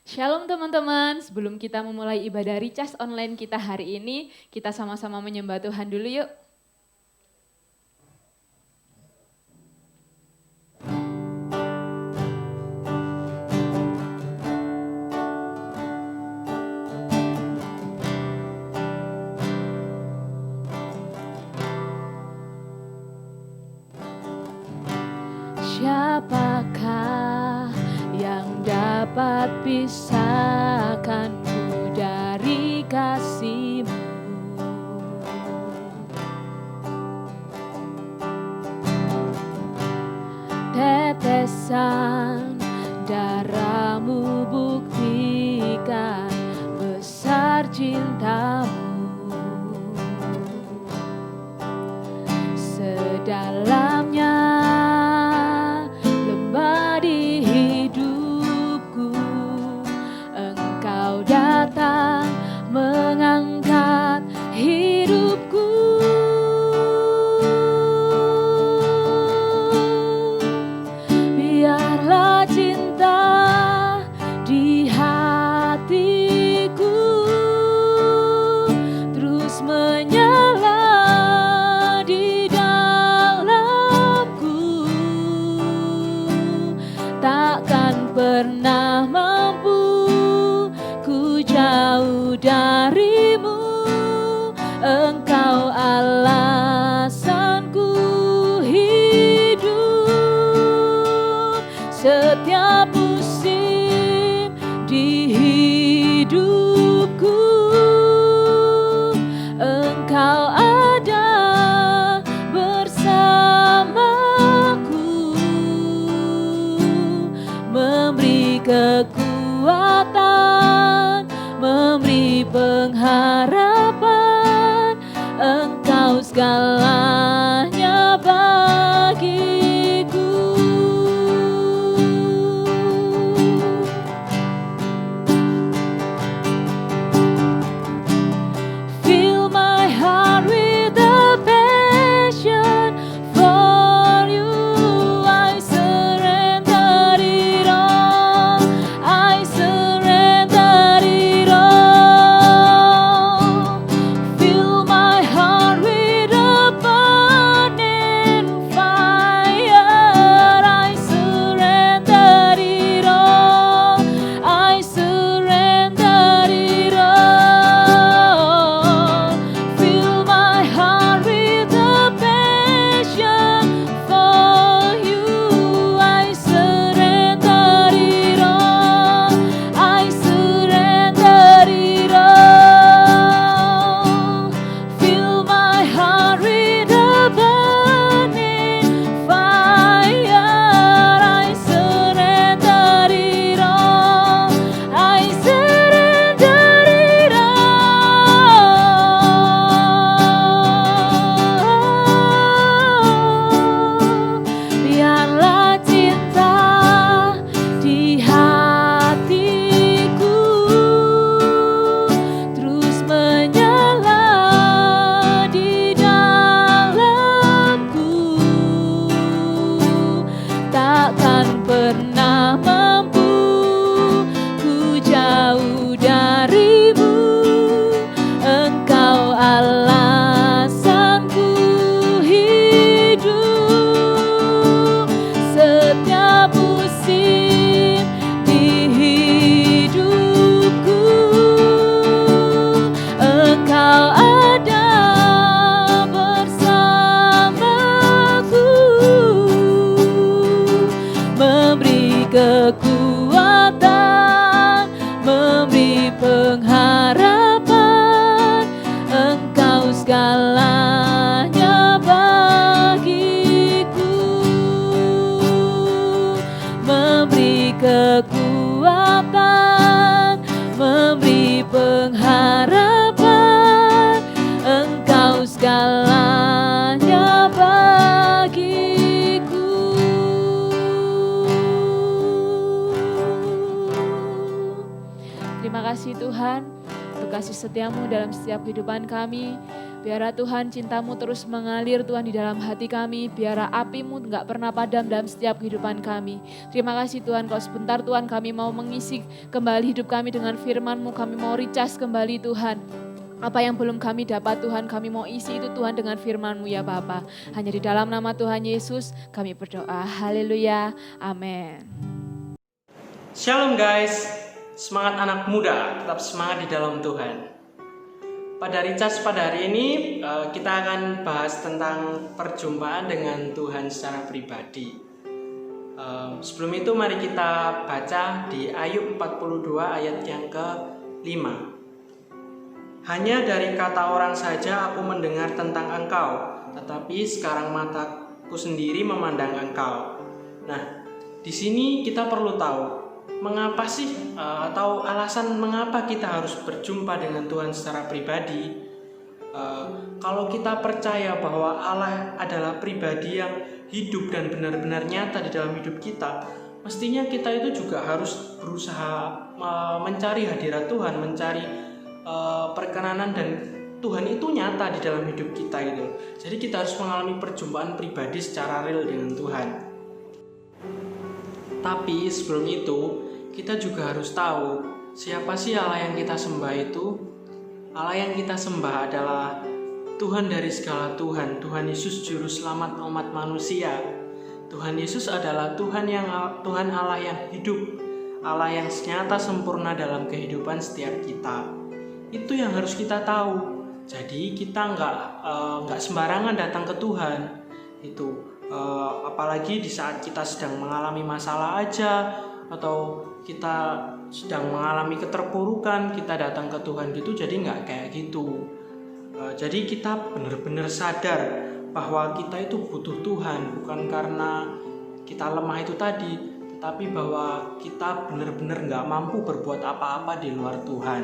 Shalom teman-teman, sebelum kita memulai ibadah Recharge online kita hari ini, kita sama-sama menyembah Tuhan dulu yuk. Siapakah yang dapat pisahkanku dari kasih-Mu? Tetesan darah-Mu buktikan besar cinta-Mu. Sedalamnya lembah di hidupku, Engkau datang mengangkat hidupku. Biarlah cinta di hatiku terus menyala di dalamku, takkan pernah mampu ku jauh dari-Mu. Engkau alasanku hidup setiap musim di hidupku. Engkau ada bersamaku, memberi kekuatan, memberi pengharapan. Engkau segalanya bagiku. Fill my heart with a passion for You. I surrender it all. I surrender it all. Fill my heart with a burning fire. I surrender it all. I surrender it all. Fill my heart with a passion for You. I surrender it all. I surrender it all. Fill my heart with a burning fire. I surrender it all. I surrender it all. Biarlah cinta di hatiku terus menyala di dalamku, takkan pernah mampu ku jauh dari-Mu. Engkau alasanku hidup setiap musim di hidupku. Engkau ada bersamaku, memberi kekuatan, memberi pengharapan. Engkau segalanya bagiku, memberi kekuatan, memberi pengharapan. Engkau segalanya bagiku. Terima kasih Tuhan, waktu kasih setiamu dalam setiap kehidupan kami. Biarlah Tuhan cintamu terus mengalir Tuhan di dalam hati kami. Biarlah apimu gak pernah padam dalam setiap kehidupan kami. Terima kasih Tuhan, kalau sebentar Tuhan kami mau mengisi kembali hidup kami dengan firman-Mu. Kami mau recharge kembali Tuhan. Apa yang belum kami dapat Tuhan, kami mau isi itu Tuhan dengan firman-Mu ya Bapa. Hanya di dalam nama Tuhan Yesus kami berdoa. Haleluya. Amin. Shalom guys, semangat anak muda, tetap semangat di dalam Tuhan. Pada Recharge pada hari ini kita akan bahas tentang perjumpaan dengan Tuhan secara pribadi. Sebelum itu mari kita baca di Ayub 42 ayat yang ke-5. Hanya dari kata orang saja aku mendengar tentang engkau, tetapi sekarang mataku sendiri memandang engkau. Nah, di sini kita perlu tahu mengapa sih atau alasan mengapa kita harus berjumpa dengan Tuhan secara pribadi. Kalau kita percaya bahwa Allah adalah pribadi yang hidup dan benar-benar nyata di dalam hidup kita, mestinya kita itu juga harus berusaha mencari hadirat Tuhan, mencari perkenanan dan Tuhan itu nyata di dalam hidup kita itu. Jadi kita harus mengalami perjumpaan pribadi secara real dengan Tuhan. Tapi sebelum itu kita juga harus tahu siapa sih Allah yang kita sembah itu. Allah yang kita sembah adalah Tuhan dari segala Tuhan, Tuhan Yesus Juru Selamat umat manusia. Tuhan Yesus adalah Tuhan Allah yang hidup, Allah yang nyata sempurna dalam kehidupan setiap kita. Itu yang harus kita tahu. Jadi kita nggak sembarangan datang ke Tuhan. Itu apalagi di saat kita sedang mengalami masalah aja, atau kita sedang mengalami keterpurukan, kita datang ke Tuhan gitu. Jadi nggak kayak gitu. Jadi kita benar-benar sadar bahwa kita itu butuh Tuhan, bukan karena kita lemah itu tadi, tetapi bahwa kita benar-benar nggak mampu berbuat apa-apa di luar Tuhan.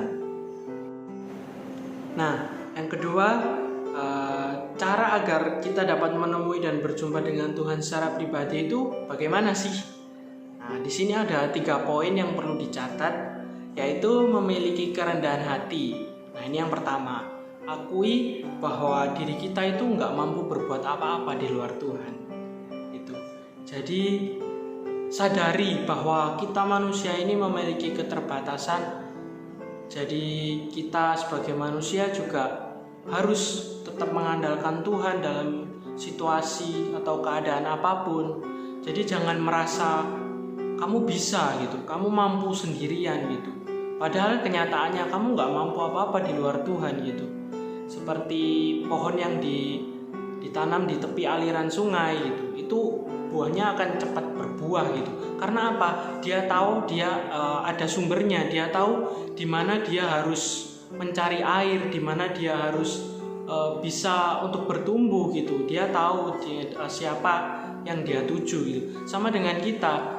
Nah, yang kedua, cara agar kita dapat menemui dan berjumpa dengan Tuhan secara pribadi itu bagaimana sih? Nah, di sini ada 3 poin yang perlu dicatat, yaitu memiliki kerendahan hati. Nah, ini yang pertama, akui bahwa diri kita itu nggak mampu berbuat apa-apa di luar Tuhan. Itu. Jadi sadari bahwa kita manusia ini memiliki keterbatasan. Jadi kita sebagai manusia juga harus tetap mengandalkan Tuhan dalam situasi atau keadaan apapun. Jadi jangan merasa kamu bisa gitu, kamu mampu sendirian gitu. Padahal kenyataannya kamu nggak mampu apa-apa di luar Tuhan gitu. Seperti pohon yang ditanam di tepi aliran sungai gitu, itu buahnya akan cepat berbuah gitu. Karena apa? Dia tahu dia ada sumbernya, dia tahu di mana dia harus mencari air, di mana dia harus bisa untuk bertumbuh gitu. Dia tahu siapa yang dia tuju gitu. Sama dengan kita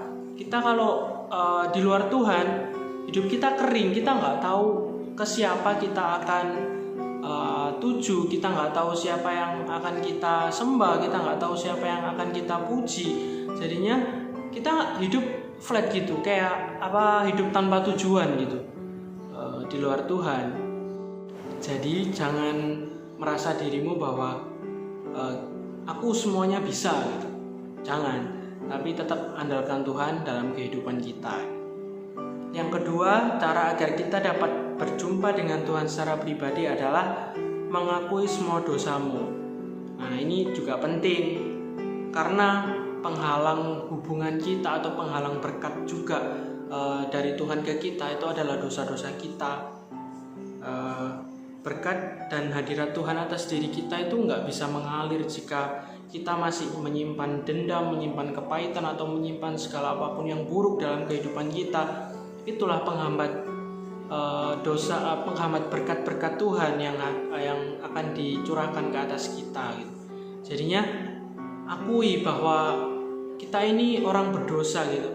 kalau di luar Tuhan, hidup kita kering, kita nggak tahu ke siapa kita akan tuju, kita nggak tahu siapa yang akan kita sembah, kita nggak tahu siapa yang akan kita puji. Jadinya kita hidup flat gitu, kayak hidup tanpa tujuan gitu di luar Tuhan. Jadi jangan merasa dirimu bahwa aku semuanya bisa gitu. Jangan. Tapi tetap andalkan Tuhan dalam kehidupan kita. Yang kedua, cara agar kita dapat berjumpa dengan Tuhan secara pribadi adalah mengakui semua dosamu. Nah, ini juga penting karena penghalang hubungan kita atau penghalang berkat juga dari Tuhan ke kita itu adalah dosa-dosa kita. Berkat dan hadirat Tuhan atas diri kita itu nggak bisa mengalir jika kita masih menyimpan dendam, menyimpan kepahitan, atau menyimpan segala apapun yang buruk dalam kehidupan kita. Itulah penghambat dosa, penghambat berkat-berkat Tuhan yang akan dicurahkan ke atas kita gitu. Jadinya akui bahwa kita ini orang berdosa gitu.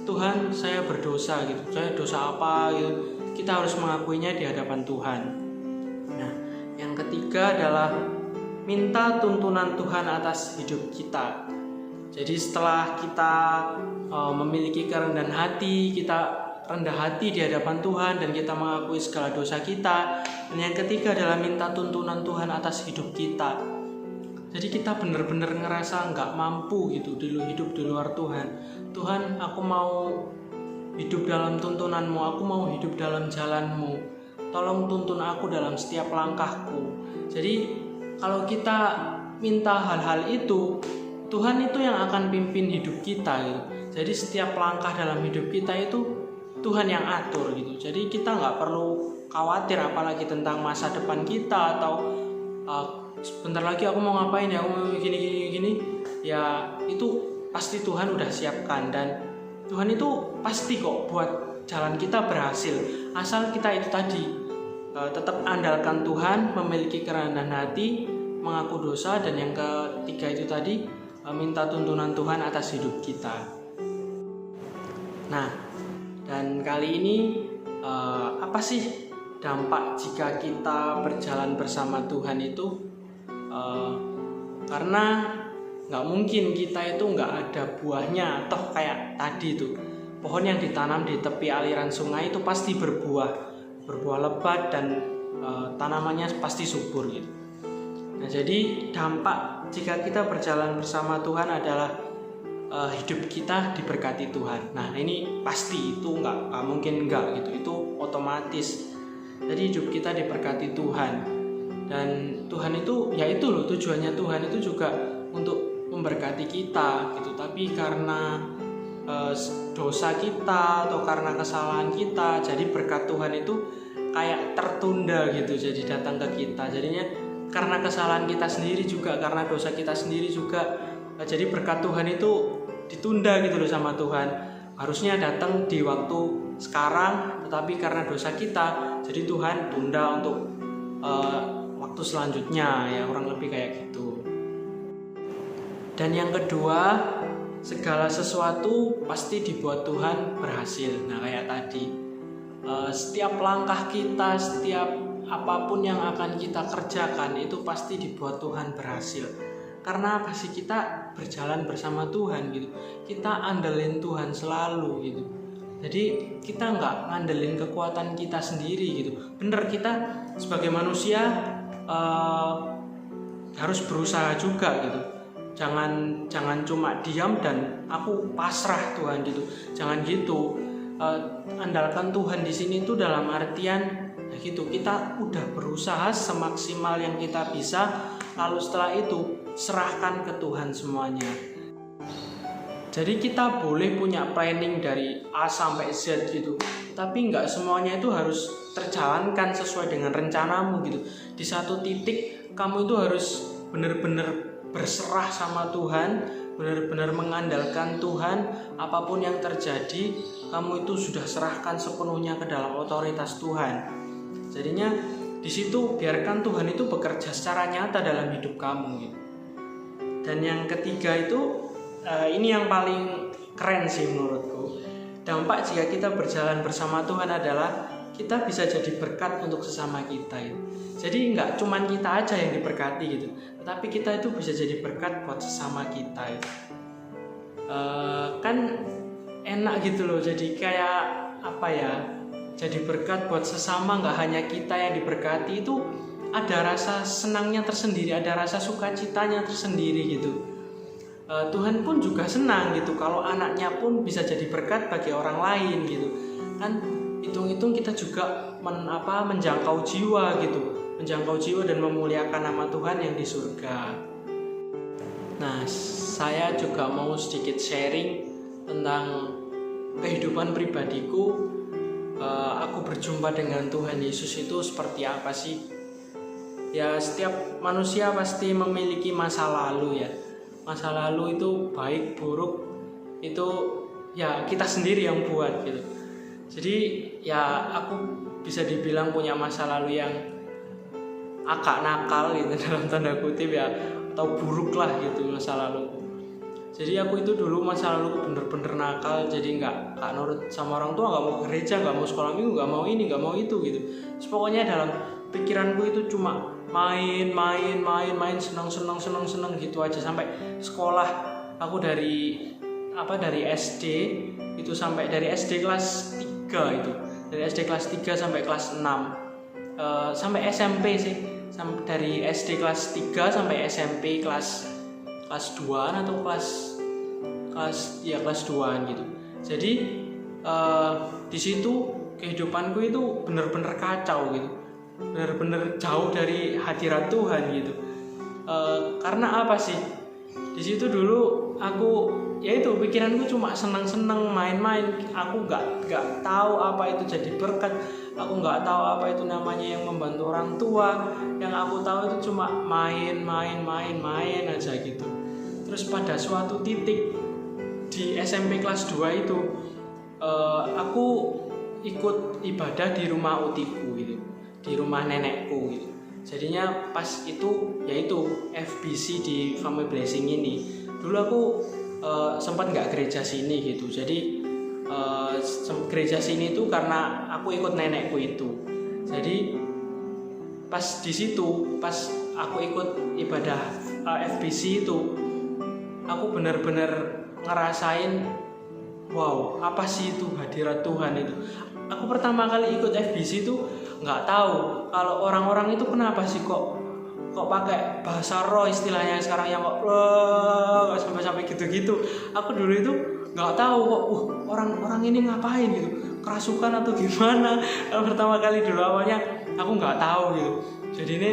Tuhan, saya berdosa gitu. Saya dosa apa gitu. Kita harus mengakuinya di hadapan Tuhan. Nah, yang ketiga adalah minta tuntunan Tuhan atas hidup kita. Jadi setelah kita memiliki kerendahan hati, kita rendah hati di hadapan Tuhan dan kita mengakui segala dosa kita. Dan yang ketiga adalah minta tuntunan Tuhan atas hidup kita. Jadi kita benar-benar ngerasa nggak mampu gitu hidup di luar Tuhan. Tuhan, aku mau hidup dalam tuntunanmu, aku mau hidup dalam jalanmu. Tolong tuntun aku dalam setiap langkahku. Jadi kalau kita minta hal-hal itu, Tuhan itu yang akan pimpin hidup kita gitu. Jadi setiap langkah dalam hidup kita itu Tuhan yang atur gitu. Jadi kita nggak perlu khawatir apalagi tentang masa depan kita atau sebentar lagi aku mau ngapain ya, aku mau gini. Ya itu pasti Tuhan udah siapkan dan Tuhan itu pasti kok buat jalan kita berhasil. Asal kita itu tadi tetap andalkan Tuhan, memiliki kerendahan hati, mengaku dosa, dan yang ketiga itu tadi minta tuntunan Tuhan atas hidup kita. Nah, dan kali ini apa sih dampak jika kita berjalan bersama Tuhan itu? Karena nggak mungkin kita itu nggak ada buahnya. Toh kayak tadi tuh, pohon yang ditanam di tepi aliran sungai itu pasti berbuah lebat dan tanamannya pasti subur gitu. Nah, jadi dampak jika kita berjalan bersama Tuhan adalah hidup kita diberkati Tuhan. Nah, ini pasti, itu nggak mungkin nggak gitu, itu otomatis. Jadi hidup kita diberkati Tuhan, dan Tuhan itu ya itu loh tujuannya. Tuhan itu juga untuk memberkati kita gitu. Tapi karena dosa kita atau karena kesalahan kita, jadi berkat Tuhan itu kayak tertunda gitu, jadi datang ke kita. Jadinya karena kesalahan kita sendiri juga, karena dosa kita sendiri juga, jadi berkat Tuhan itu ditunda gitu loh sama Tuhan. Harusnya datang di waktu sekarang, tetapi karena dosa kita, jadi Tuhan tunda untuk waktu selanjutnya, ya kurang lebih kayak gitu. Dan yang kedua, segala sesuatu pasti dibuat Tuhan berhasil. Nah, kayak tadi, setiap langkah kita, setiap apapun yang akan kita kerjakan itu pasti dibuat Tuhan berhasil. Karena apa sih? Kita berjalan bersama Tuhan gitu. Kita andelin Tuhan selalu gitu. Jadi kita nggak ngandelin kekuatan kita sendiri gitu. Bener, kita sebagai manusia harus berusaha juga gitu. Jangan cuma diam dan aku pasrah Tuhan gitu. Jangan gitu. Andalkan Tuhan di sini tuh dalam artian gitu, kita udah berusaha semaksimal yang kita bisa, lalu setelah itu serahkan ke Tuhan semuanya. Jadi kita boleh punya planning dari A sampai Z gitu, tapi nggak semuanya itu harus terjalankan sesuai dengan rencanamu gitu. Di satu titik kamu itu harus benar-benar berserah sama Tuhan, benar-benar mengandalkan Tuhan. Apapun yang terjadi, kamu itu sudah serahkan sepenuhnya ke dalam otoritas Tuhan. Jadinya di situ biarkan Tuhan itu bekerja secara nyata dalam hidup kamu gitu. Dan yang ketiga itu ini yang paling keren sih menurutku. Dampak jika kita berjalan bersama Tuhan adalah kita bisa jadi berkat untuk sesama kita gitu. Jadi nggak cuman kita aja yang diberkati gitu, tetapi kita itu bisa jadi berkat buat sesama kita gitu. Kan enak gitu loh, jadi kayak apa ya, jadi berkat buat sesama. Nggak hanya kita yang diberkati, itu ada rasa senangnya tersendiri, ada rasa sukacitanya tersendiri gitu. Tuhan pun juga senang gitu kalau anaknya pun bisa jadi berkat bagi orang lain gitu. Kan hitung-hitung kita juga menjangkau jiwa gitu, menjangkau jiwa dan memuliakan nama Tuhan yang di surga. Nah, saya juga mau sedikit sharing tentang kehidupan pribadiku. Aku berjumpa dengan Tuhan Yesus itu seperti apa sih? Ya, setiap manusia pasti memiliki masa lalu ya. Masa lalu itu baik buruk itu ya kita sendiri yang buat gitu. Jadi ya aku bisa dibilang punya masa lalu yang agak nakal gitu dalam tanda kutip ya, atau buruk lah gitu masa lalu. Jadi aku itu dulu masa lalu bener-bener nakal, jadi nggak nurut sama orang tua, nggak mau gereja, nggak mau sekolah minggu, nggak mau ini, nggak mau itu gitu. Terus pokoknya dalam pikiranku itu cuma main, senang gitu aja sampai sekolah. Aku dari SD itu sampai dari SD kelas 3 itu. Dari SD kelas 3 sampai kelas 6. Sampai SMP sih. Dari SD kelas 3 sampai SMP kelas 2-an atau kelas 2-an gitu. Jadi di situ kehidupanku itu benar-benar kacau gitu. Benar-benar jauh dari hadirat Tuhan gitu. Karena apa sih? Di situ dulu aku yaitu pikiranku cuma senang-senang main-main. Aku nggak tahu apa itu jadi berkat. Aku nggak tahu apa itu namanya yang membantu orang tua. Yang aku tahu itu cuma main aja gitu. Terus pada suatu titik di SMP kelas 2 itu aku ikut ibadah di rumah utiku gitu, di rumah nenekku gitu. Jadinya pas itu yaitu FBC di Family Blessing ini. Dulu aku sempat nggak gereja sini gitu. Jadi gereja sini itu karena aku ikut nenekku itu. Jadi pas di situ, pas aku ikut ibadah FBC itu, aku benar-benar ngerasain, wow, apa sih itu hadirat Tuhan itu. Aku pertama kali ikut FBC itu nggak tahu kalau orang-orang itu kenapa sih kok pakai bahasa roh istilahnya sekarang yang kok sampai gitu-gitu. Aku dulu itu nggak tahu kok orang ini ngapain gitu, kerasukan atau gimana. Pertama kali dulu awalnya aku nggak tahu gitu. Jadi ini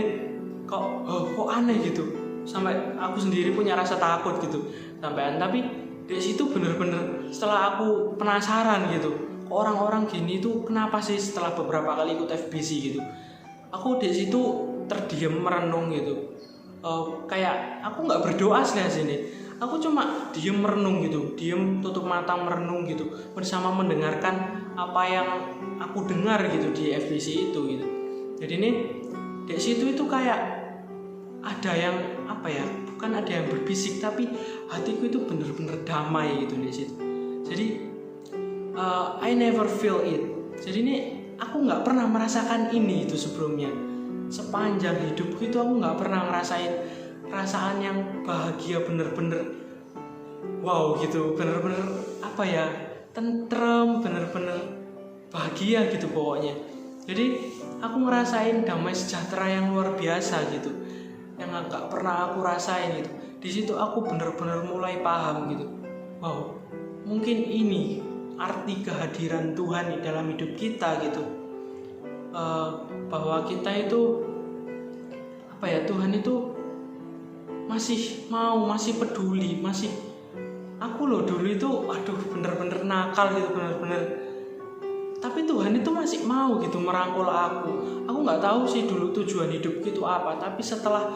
kok aneh gitu. Sampai aku sendiri punya rasa takut gitu. Tapi di situ bener-bener setelah aku penasaran gitu, orang-orang gini tuh kenapa sih setelah beberapa kali ikut FBC gitu. Aku di situ terdiam merenung gitu. Kayak aku nggak berdoa di sini. Aku cuma diem merenung gitu, diem tutup mata merenung gitu, bersama mendengarkan apa yang aku dengar gitu di FBC itu gitu. Jadi ini di situ itu kayak ada yang apa ya? Bukan ada yang berbisik, tapi hatiku itu benar-benar damai gitu di situ. Jadi I never feel it. Jadi ini aku nggak pernah merasakan ini itu sebelumnya. Sepanjang hidupku itu aku nggak pernah ngerasain perasaan yang bahagia bener-bener wow gitu, bener-bener apa ya, tentrem, bener-bener bahagia gitu pokoknya. Jadi aku ngerasain damai sejahtera yang luar biasa gitu, yang nggak pernah aku rasain gitu. Di situ aku bener-bener mulai paham gitu, wow, mungkin ini arti kehadiran Tuhan di dalam hidup kita gitu. Bahwa kita itu apa ya, Tuhan itu masih peduli, aku loh dulu itu bener-bener nakal gitu, bener-bener, tapi Tuhan itu masih mau gitu merangkul aku nggak tahu sih dulu tujuan hidupku itu apa, tapi setelah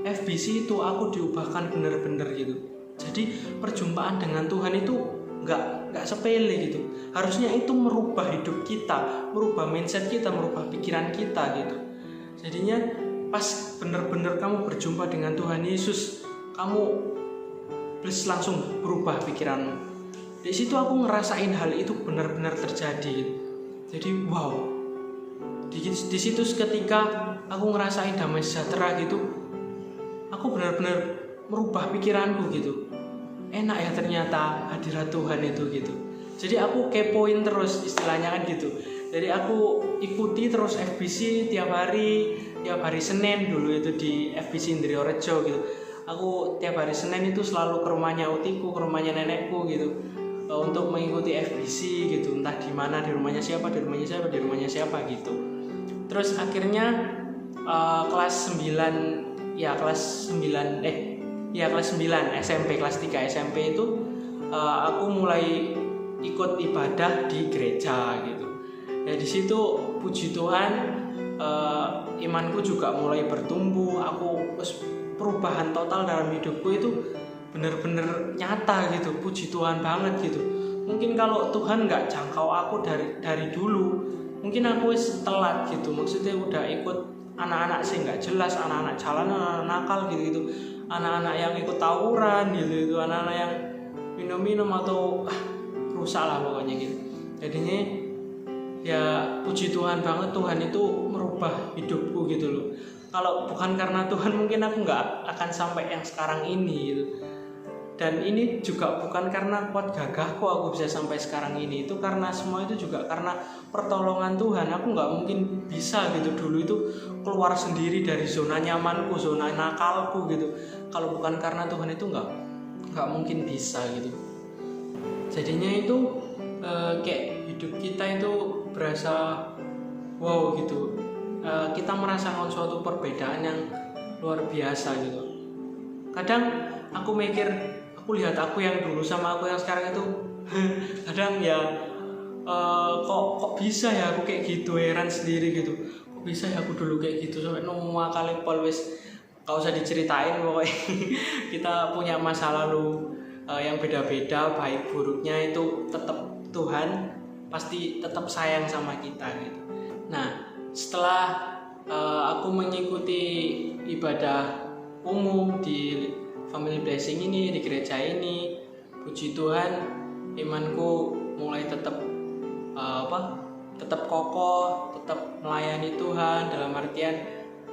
FBC itu aku diubahkan bener-bener gitu. Jadi perjumpaan dengan Tuhan itu nggak sepele gitu. Harusnya itu merubah hidup kita, merubah mindset kita, merubah pikiran kita gitu. Jadinya pas bener-bener kamu berjumpa dengan Tuhan Yesus, kamu please langsung berubah pikiranmu. Di situ aku ngerasain hal itu benar-benar terjadi gitu. Jadi wow, di situ ketika aku ngerasain damai sejahtera gitu, aku benar-benar merubah pikiranku gitu. Enak ya ternyata hadirat Tuhan itu gitu. Jadi aku kepoin terus istilahnya kan gitu. Jadi aku ikuti terus FBC tiap hari Senin dulu itu di FBC Indriorejo gitu. Aku tiap hari Senin itu selalu ke rumahnya utiku, ke rumahnya nenekku gitu, untuk mengikuti FBC gitu. Entah di mana, di rumahnya siapa gitu. Terus akhirnya kelas 9 SMP kelas 3 SMP itu aku mulai ikut ibadah di gereja gitu. Ya di situ puji Tuhan, imanku juga mulai bertumbuh. Aku perubahan total dalam hidupku itu benar-benar nyata gitu. Puji Tuhan banget gitu. Mungkin kalau Tuhan nggak jangkau aku dari dulu, mungkin aku telat gitu. Maksudnya udah ikut anak-anak sih nggak jelas, anak-anak jalanan, anak nakal gitu, anak-anak yang ikut tawuran gitu, anak-anak yang minum-minum atau rusak lah pokoknya gitu. Jadinya ya puji Tuhan banget, Tuhan itu merubah hidupku gitu loh. Kalau bukan karena Tuhan mungkin aku nggak akan sampai yang sekarang ini gitu. Dan ini juga bukan karena kuat gagahku aku bisa sampai sekarang ini, itu karena semua itu juga karena pertolongan Tuhan. Aku nggak mungkin bisa gitu dulu itu keluar sendiri dari zona nyamanku, zona nakalku gitu. Kalau bukan karena Tuhan itu nggak mungkin bisa gitu. Jadinya itu kayak hidup kita itu berasa wow gitu. Kita merasakan suatu perbedaan yang luar biasa gitu. Kadang aku mikir, aku lihat aku yang dulu sama aku yang sekarang itu kadang ya kok bisa ya aku kayak gitu, heran sendiri gitu. Kok bisa ya aku dulu kayak gitu sampai nemu kali pol wis gak usah diceritain pokoknya. Kita punya masa lalu yang beda-beda, baik buruknya itu tetap Tuhan pasti tetap sayang sama kita gitu. Nah, setelah aku mengikuti ibadah umum di Family Blessing ini, di gereja ini, puji Tuhan, imanku mulai tetap kokoh, tetap melayani Tuhan. Dalam artian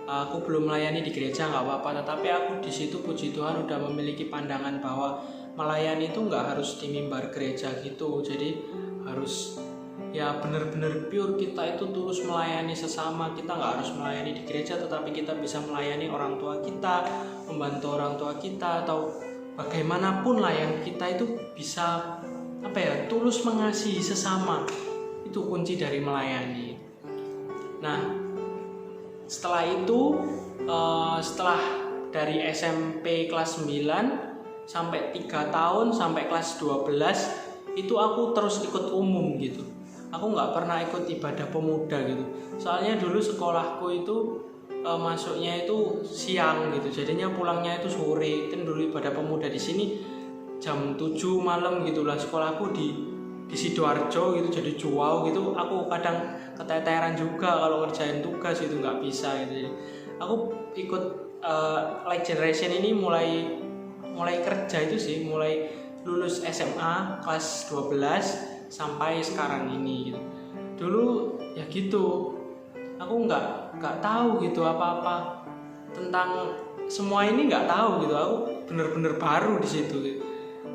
aku belum melayani di gereja nggak apa-apa, tetapi aku di situ puji Tuhan udah memiliki pandangan bahwa melayani itu nggak harus di mimbar gereja gitu. Jadi harus ya benar-benar pure, kita itu tulus melayani sesama. Kita nggak harus melayani di gereja, tetapi kita bisa melayani orang tua kita, membantu orang tua kita, atau bagaimanapun lah yang kita itu bisa tulus mengasihi sesama. Itu kunci dari melayani. Nah, setelah itu setelah dari SMP kelas 9 sampai 3 tahun sampai kelas 12 itu aku terus ikut umum gitu. Aku nggak pernah ikut ibadah pemuda gitu. Soalnya dulu sekolahku itu masuknya itu siang gitu. Jadinya pulangnya itu sore. Dan dulu ibadah pemuda di sini jam 7 malam gitulah. Sekolahku di Sidoarjo gitu, jadi Juau gitu. Aku kadang keteteran juga kalau ngerjain tugas itu nggak bisa gitu. Jadi aku ikut Light Generation ini mulai kerja itu sih, mulai lulus SMA kelas 12 sampai sekarang ini gitu. Dulu ya gitu, aku nggak tahu gitu apa-apa tentang semua ini, nggak tahu gitu. Aku bener-bener baru di situ gitu.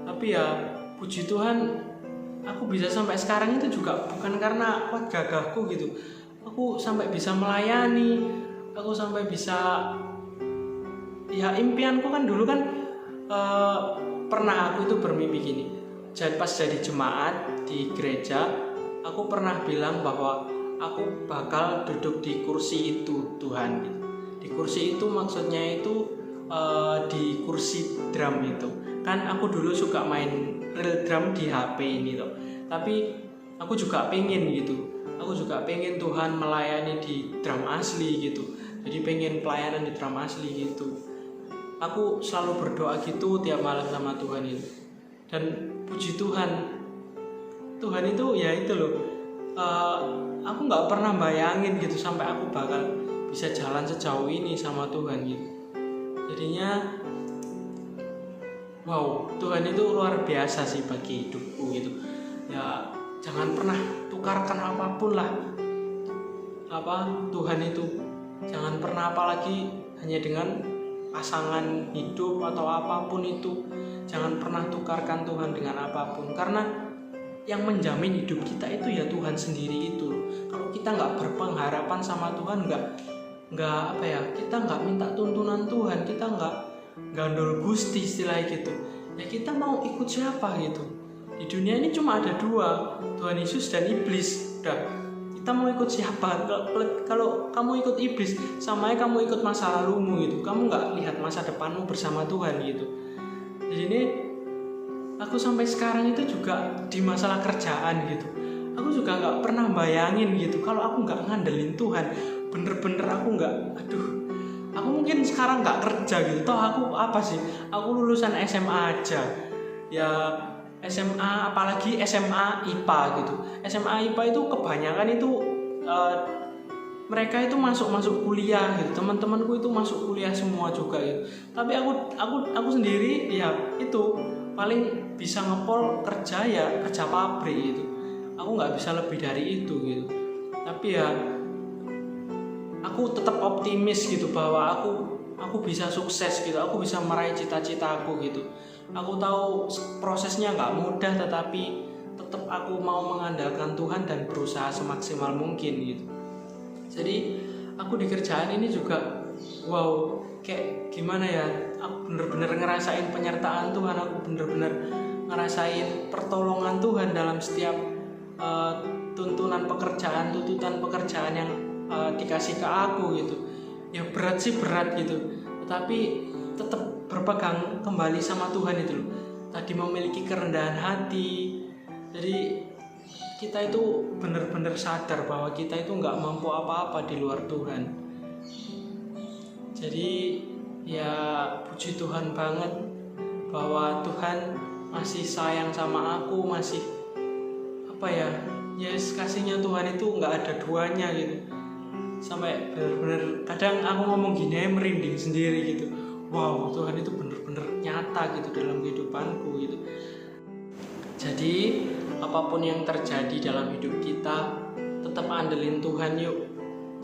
Tapi ya puji Tuhan, aku bisa sampai sekarang itu juga bukan karena kuat gagahku gitu. Aku sampai bisa melayani, aku sampai bisa, ya impianku kan dulu kan pernah aku itu bermimpi gini. Pas jadi jemaat di gereja, aku pernah bilang bahwa aku bakal duduk di kursi itu Tuhan. Di kursi itu maksudnya itu di kursi drum itu. Kan aku dulu suka main real drum di HP ini tuh. Tapi aku juga pengen gitu. Aku juga pengen Tuhan melayani di drum asli gitu. Jadi pengen pelayanan di drum asli gitu. Aku selalu berdoa gitu tiap malam sama Tuhan itu. Dan puji Tuhan, Tuhan itu ya itu loh. Aku nggak pernah bayangin gitu sampai aku bakal bisa jalan sejauh ini sama Tuhan gitu. Jadinya wow, Tuhan itu luar biasa sih bagi hidupku gitu. Ya jangan pernah tukarkan apapun lah Tuhan itu. Jangan pernah, apalagi hanya dengan pasangan hidup atau apapun itu. Jangan pernah tukarkan Tuhan dengan apapun, karena yang menjamin hidup kita itu ya Tuhan sendiri itu. Kalau kita nggak berpengharapan sama Tuhan, kita nggak minta tuntunan Tuhan, kita nggak gandol gusti istilahnya gitu, ya kita mau ikut siapa gitu. Di dunia ini cuma ada dua, Tuhan Yesus dan iblis. Udah, kita mau ikut siapa? Kalau kamu ikut iblis, sama aja kamu ikut masa lalumu gitu. Kamu nggak lihat masa depanmu bersama Tuhan gitu. Jadi ini aku sampai sekarang itu juga di masalah kerjaan gitu. Aku juga nggak pernah bayangin gitu kalau aku nggak ngandelin Tuhan. Bener-bener aku nggak, aku mungkin sekarang nggak kerja gitu. Toh aku apa sih? Aku lulusan SMA aja. Ya SMA, apalagi SMA IPA gitu. SMA IPA itu kebanyakan itu mereka itu masuk kuliah gitu. Teman-temanku itu masuk kuliah semua juga gitu. Tapi aku sendiri ya itu paling bisa ngepol kerja ya kerja pabrik gitu. Aku nggak bisa lebih dari itu gitu. Tapi ya aku tetap optimis gitu bahwa aku bisa sukses gitu. Aku bisa meraih cita-citaku gitu. Aku tahu prosesnya nggak mudah, tetapi tetap aku mau mengandalkan Tuhan dan berusaha semaksimal mungkin gitu. Jadi aku di kerjaan ini juga wow, kayak gimana ya, aku bener-bener ngerasain penyertaan Tuhan, aku bener-bener ngerasain pertolongan Tuhan dalam setiap tuntutan pekerjaan yang dikasih ke aku gitu. Ya berat sih berat gitu, tetapi tetap berpegang kembali sama Tuhan itu loh. Tadi memiliki kerendahan hati. Jadi kita itu benar-benar sadar bahwa kita itu nggak mampu apa-apa di luar Tuhan. Jadi ya puji Tuhan banget bahwa Tuhan masih sayang sama aku, masih kasihnya Tuhan itu nggak ada duanya gitu. Sampai benar-benar kadang aku ngomong gini merinding sendiri gitu. Wow, Tuhan itu benar-benar nyata gitu dalam kehidupanku gitu. Jadi apapun yang terjadi dalam hidup kita, tetap andelin Tuhan yuk.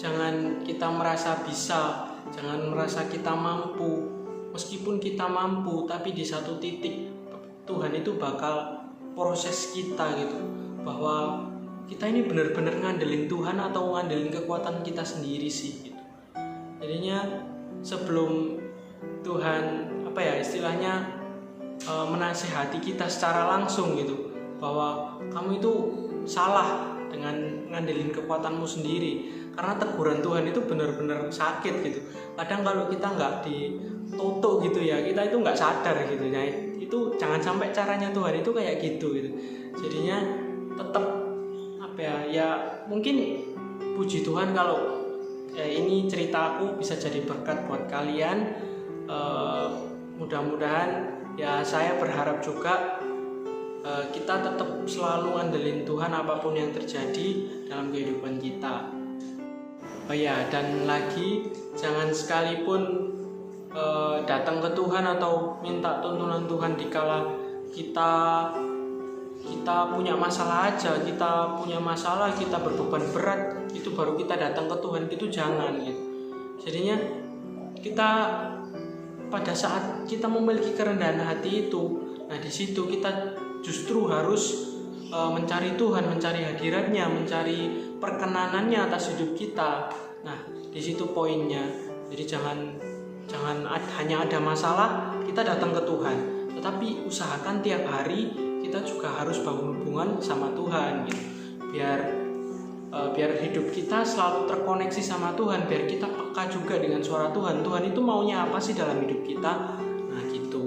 Jangan kita merasa bisa, jangan merasa kita mampu. Meskipun kita mampu, tapi di satu titik Tuhan itu bakal proses kita gitu. Bahwa kita ini benar-benar ngandelin Tuhan atau ngandelin kekuatan kita sendiri sih gitu. Jadinya sebelum Tuhan istilahnya menasihati kita secara langsung gitu, bahwa kamu itu salah dengan ngandelin kekuatanmu sendiri, karena teguran Tuhan itu benar-benar sakit gitu. Kadang kalau kita nggak ditutup gitu ya, kita itu nggak sadar gitu ya. Itu jangan sampai caranya Tuhan itu kayak gitu. Jadinya tetap mungkin puji Tuhan kalau ini ceritaku bisa jadi berkat buat kalian. Mudah-mudahan ya, saya berharap juga kita tetap selalu ngandelin Tuhan apapun yang terjadi dalam kehidupan kita. Oh ya, dan lagi jangan sekalipun datang ke Tuhan atau minta tuntunan Tuhan dikala kita punya masalah aja, kita berbeban berat, itu baru kita datang ke Tuhan, itu jangan gitu. Jadinya kita pada saat kita memiliki kerendahan hati itu, nah di situ kita justru harus mencari Tuhan, mencari hadiratnya, mencari perkenanannya atas hidup kita. Nah di situ poinnya. Jadi jangan hanya ada masalah kita datang ke Tuhan, tetapi usahakan tiap hari kita juga harus bangun hubungan sama Tuhan gitu. Biar hidup kita selalu terkoneksi sama Tuhan, biar kita peka juga dengan suara Tuhan. Tuhan itu maunya apa sih dalam hidup kita? Nah gitu.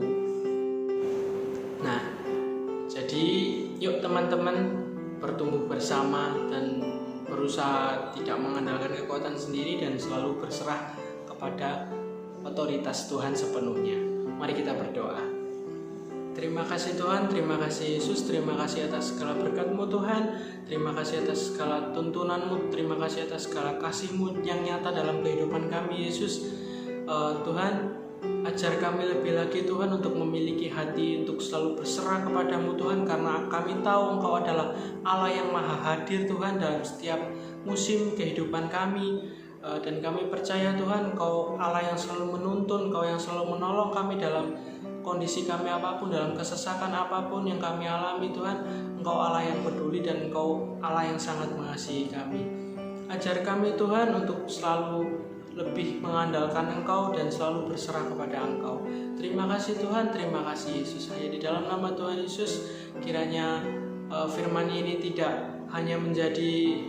Nah jadi yuk teman-teman bertumbuh bersama dan berusaha tidak mengandalkan kekuatan sendiri dan selalu berserah kepada otoritas Tuhan sepenuhnya. Mari kita berdoa. Terima kasih Tuhan, terima kasih Yesus, terima kasih atas segala berkat-Mu Tuhan, terima kasih atas segala tuntunan-Mu, terima kasih atas segala kasih-Mu yang nyata dalam kehidupan kami Yesus. Tuhan, ajar kami lebih lagi Tuhan untuk memiliki hati untuk selalu berserah kepada-Mu Tuhan, karena kami tahu Engkau adalah Allah yang maha hadir Tuhan dalam setiap musim kehidupan kami. Dan kami percaya Tuhan, Engkau Allah yang selalu menuntun, Engkau yang selalu menolong kami dalam kondisi kami apapun, dalam kesesakan apapun yang kami alami Tuhan. Engkau Allah yang peduli dan Engkau Allah yang sangat mengasihi kami. Ajar kami Tuhan untuk selalu lebih mengandalkan Engkau dan selalu berserah kepada Engkau. Terima kasih Tuhan, terima kasih Yesus. Hanya di dalam nama Tuhan Yesus, kiranya firman ini tidak hanya menjadi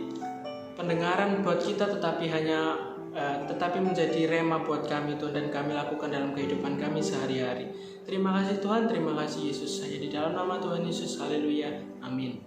pendengaran buat kita, tetapi menjadi rema buat kami Tuhan, dan kami lakukan dalam kehidupan kami sehari-hari. Terima kasih Tuhan, terima kasih Yesus. Hanya di dalam nama Tuhan Yesus, haleluya, amin.